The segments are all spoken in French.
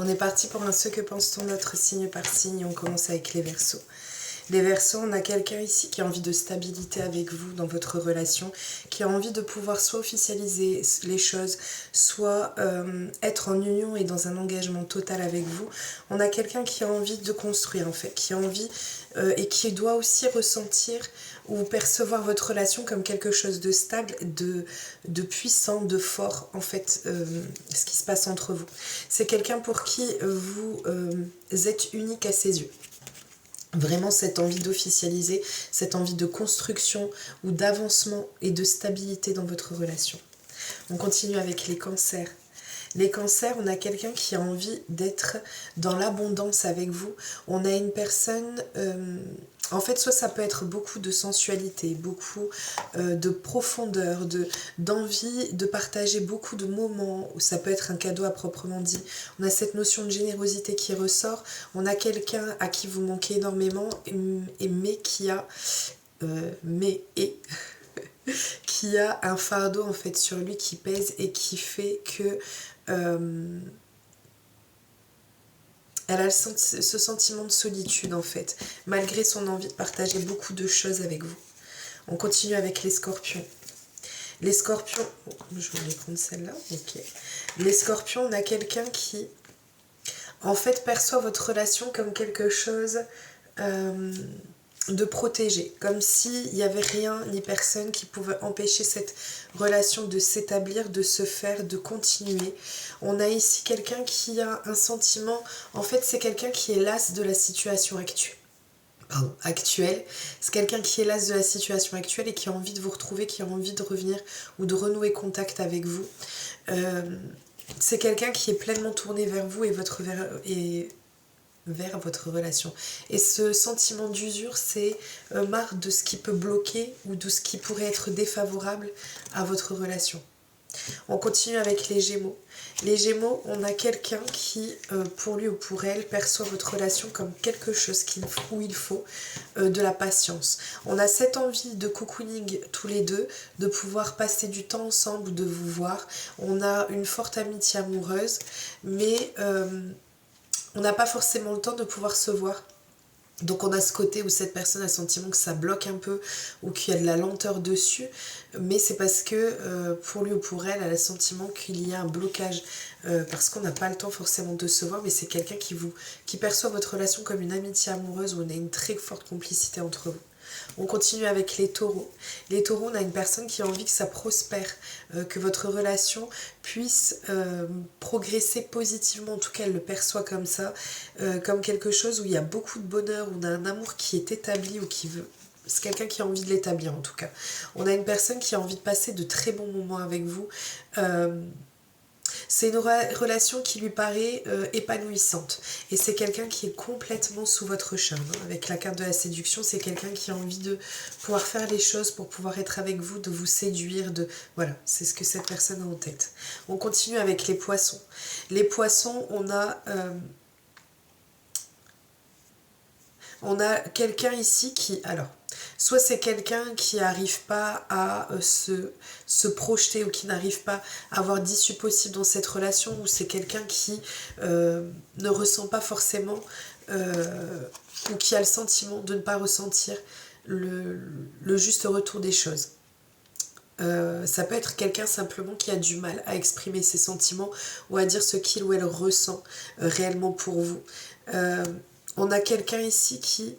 On est parti pour un ce que pense-t-on notre signe par signe. On commence avec les Verseaux. Les Verseaux, on a quelqu'un ici qui a envie de stabilité avec vous dans votre relation, qui a envie de pouvoir soit officialiser les choses, soit être en union et dans un engagement total avec vous. On a quelqu'un qui a envie de construire en fait, qui a envie et qui doit aussi ressentir ou percevoir votre relation comme quelque chose de stable, de puissant, de fort en fait, ce qui se passe entre vous. C'est quelqu'un pour qui vous êtes unique à ses yeux. Vraiment cette envie d'officialiser, cette envie de construction ou d'avancement et de stabilité dans votre relation. On continue avec les Cancers. Les Cancers, on a quelqu'un qui a envie d'être dans l'abondance avec vous. On a une personne, en fait, soit ça peut être beaucoup de sensualité, beaucoup de profondeur, d'envie de partager beaucoup de moments, ou ça peut être un cadeau à proprement dit. On a cette notion de générosité qui ressort. On a quelqu'un à qui vous manquez énormément, mais qui a... qui a un fardeau en fait sur lui qui pèse et qui fait que elle a ce sentiment de solitude en fait, malgré son envie de partager beaucoup de choses avec vous. On continue avec les Scorpions. Les Scorpions, je voulais prendre celle-là, ok. Les Scorpions, on a quelqu'un qui en fait perçoit votre relation comme quelque chose de protégé, comme s'il n'y avait rien ni personne qui pouvait empêcher cette relation de s'établir, de se faire, de continuer. On a ici quelqu'un qui a un sentiment, en fait c'est quelqu'un qui est las de la situation actuelle. C'est quelqu'un qui est las de la situation actuelle et qui a envie de vous retrouver, qui a envie de revenir ou de renouer contact avec vous. C'est quelqu'un qui est pleinement tourné vers vous et vers votre relation. Et ce sentiment d'usure, c'est marre de ce qui peut bloquer ou de ce qui pourrait être défavorable à votre relation. On continue avec les Gémeaux. Les Gémeaux, on a quelqu'un qui, pour lui ou pour elle, perçoit votre relation comme quelque chose où il faut de la patience. On a cette envie de cocooning tous les deux, de pouvoir passer du temps ensemble, de vous voir. On a une forte amitié amoureuse, mais on n'a pas forcément le temps de pouvoir se voir. Donc on a ce côté où cette personne a le sentiment que ça bloque un peu ou qu'il y a de la lenteur dessus, mais c'est parce que pour lui ou pour elle, elle a le sentiment qu'il y a un blocage parce qu'on n'a pas le temps forcément de se voir, mais c'est quelqu'un qui perçoit votre relation comme une amitié amoureuse où on a une très forte complicité entre vous. On continue avec les Taureaux. Les Taureaux, on a une personne qui a envie que ça prospère, que votre relation puisse progresser positivement. En tout cas, elle le perçoit comme ça, comme quelque chose où il y a beaucoup de bonheur, où on a un amour qui est établi ou qui veut. C'est quelqu'un qui a envie de l'établir en tout cas. On a une personne qui a envie de passer de très bons moments avec vous. C'est une relation qui lui paraît épanouissante. Et c'est quelqu'un qui est complètement sous votre charme. Avec la carte de la séduction, c'est quelqu'un qui a envie de pouvoir faire les choses pour pouvoir être avec vous, de vous séduire. Voilà, c'est ce que cette personne a en tête. On continue avec les Poissons. Les Poissons, on a quelqu'un ici qui... Alors, soit c'est quelqu'un qui n'arrive pas à se projeter ou qui n'arrive pas à avoir d'issue possible dans cette relation, ou c'est quelqu'un qui ne ressent pas forcément ou qui a le sentiment de ne pas ressentir le juste retour des choses. Ça peut être quelqu'un simplement qui a du mal à exprimer ses sentiments ou à dire ce qu'il ou elle ressent réellement pour vous. On a quelqu'un ici qui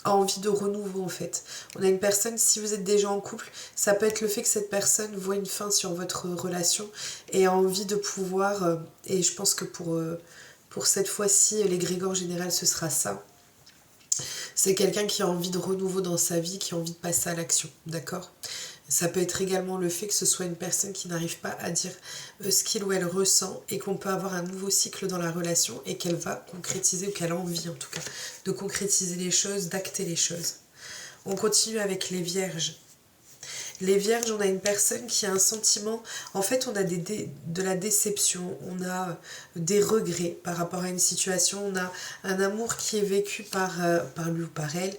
a envie de renouveau en fait. On a une personne, si vous êtes déjà en couple, ça peut être le fait que cette personne voit une fin sur votre relation et a envie de pouvoir, et je pense que pour cette fois-ci, l'égrégore général ce sera ça. C'est quelqu'un qui a envie de renouveau dans sa vie, qui a envie de passer à l'action, d'accord ? Ça peut être également le fait que ce soit une personne qui n'arrive pas à dire ce qu'il ou elle ressent et qu'on peut avoir un nouveau cycle dans la relation et qu'elle va concrétiser, ou qu'elle a envie en tout cas, de concrétiser les choses, d'acter les choses. On continue avec les Vierges. Les Vierges, on a une personne qui a un sentiment, en fait on a de la déception, on a des regrets par rapport à une situation, on a un amour qui est vécu par lui ou par elle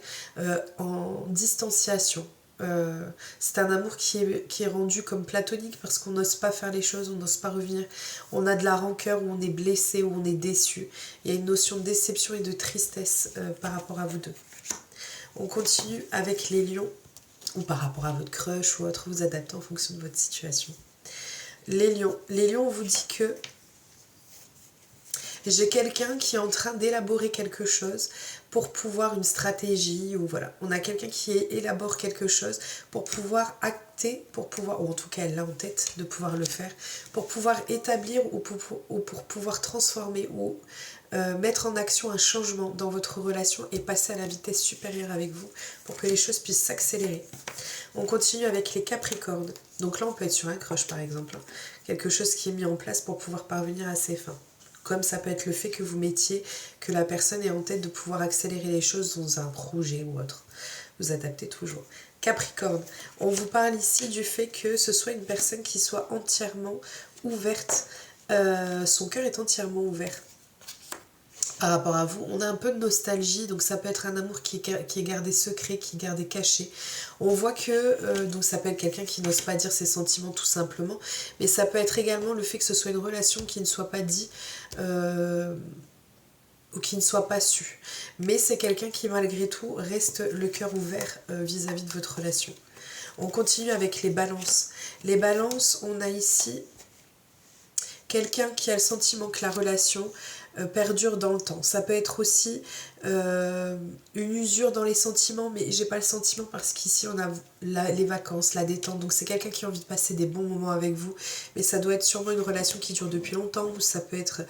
en distanciation. C'est un amour qui est rendu comme platonique parce qu'on n'ose pas faire les choses, on n'ose pas revenir. On a de la rancœur, ou on est blessé, ou on est déçu. Il y a une notion de déception et de tristesse par rapport à vous deux. On continue avec les lions, ou par rapport à votre crush ou autre, vous adaptez en fonction de votre situation. Les lions, on vous dit que j'ai quelqu'un qui est en train d'élaborer quelque chose pour pouvoir une stratégie, ou voilà. On a quelqu'un qui élabore quelque chose pour pouvoir acter, ou en tout cas elle l'a en tête de pouvoir le faire, pour pouvoir établir ou pour pouvoir transformer ou mettre en action un changement dans votre relation et passer à la vitesse supérieure avec vous pour que les choses puissent s'accélérer. On continue avec les capricornes. Donc là on peut être sur un crush par exemple, quelque chose qui est mis en place pour pouvoir parvenir à ses fins. Comme ça peut être le fait que vous mettiez, que la personne est en tête de pouvoir accélérer les choses dans un projet ou autre. Vous adaptez toujours. Capricorne, on vous parle ici du fait que ce soit une personne qui soit entièrement ouverte. Son cœur est entièrement ouvert par rapport à vous. On a un peu de nostalgie, donc ça peut être un amour qui est gardé secret, qui est gardé caché. On voit que, donc ça peut être quelqu'un qui n'ose pas dire ses sentiments tout simplement, mais ça peut être également le fait que ce soit une relation qui ne soit pas dit, ou qui ne soit pas su. Mais c'est quelqu'un qui malgré tout reste le cœur ouvert vis-à-vis de votre relation. On continue avec les balances. Les balances, on a ici quelqu'un qui a le sentiment que la relation perdure dans le temps. Ça peut être aussi une usure dans les sentiments, mais j'ai pas le sentiment parce qu'ici on a les vacances, la détente, donc c'est quelqu'un qui a envie de passer des bons moments avec vous, mais ça doit être sûrement une relation qui dure depuis longtemps, ou ça peut être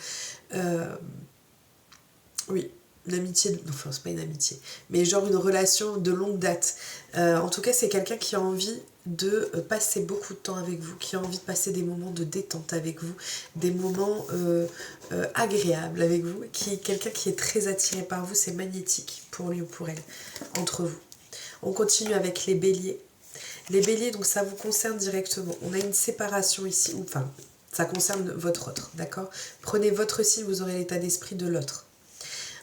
oui, une amitié, enfin c'est pas une amitié, mais genre une relation de longue date. En tout cas c'est quelqu'un qui a envie de passer beaucoup de temps avec vous, qui a envie de passer des moments de détente avec vous, des moments agréables avec vous, quelqu'un qui est très attiré par vous, c'est magnétique pour lui ou pour elle, entre vous. On continue avec les béliers. Les béliers, donc ça vous concerne directement. On a une séparation ici, ou enfin, ça concerne votre autre, d'accord? Prenez votre signe, vous aurez l'état d'esprit de l'autre.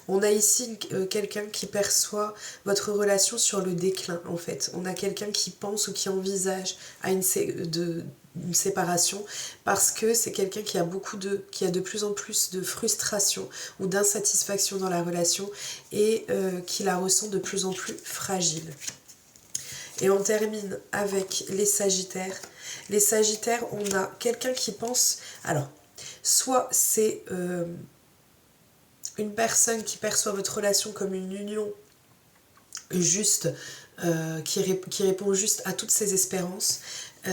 On a ici quelqu'un qui perçoit votre relation sur le déclin en fait. On a quelqu'un qui pense ou qui envisage à une séparation parce que c'est quelqu'un qui a de plus en plus de frustration ou d'insatisfaction dans la relation et qui la ressent de plus en plus fragile. Et on termine avec les sagittaires. Les sagittaires, on a quelqu'un qui pense... Alors, soit c'est... une personne qui perçoit votre relation comme une union juste, qui répond juste à toutes ses espérances.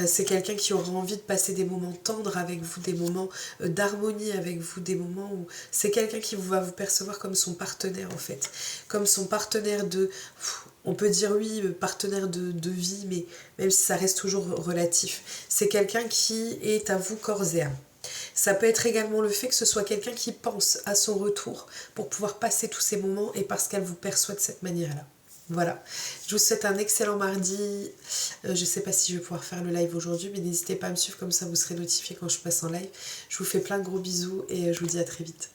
C'est quelqu'un qui aura envie de passer des moments tendres avec vous, des moments d'harmonie avec vous, des moments où c'est quelqu'un qui va vous percevoir comme son partenaire en fait, comme son partenaire on peut dire oui, partenaire de vie, mais même si ça reste toujours relatif. C'est quelqu'un qui est à vous corps et âme. Ça peut être également le fait que ce soit quelqu'un qui pense à son retour pour pouvoir passer tous ces moments et parce qu'elle vous perçoit de cette manière-là. Voilà, je vous souhaite un excellent mardi. Je ne sais pas si je vais pouvoir faire le live aujourd'hui, mais n'hésitez pas à me suivre, comme ça vous serez notifié quand je passe en live. Je vous fais plein de gros bisous et je vous dis à très vite.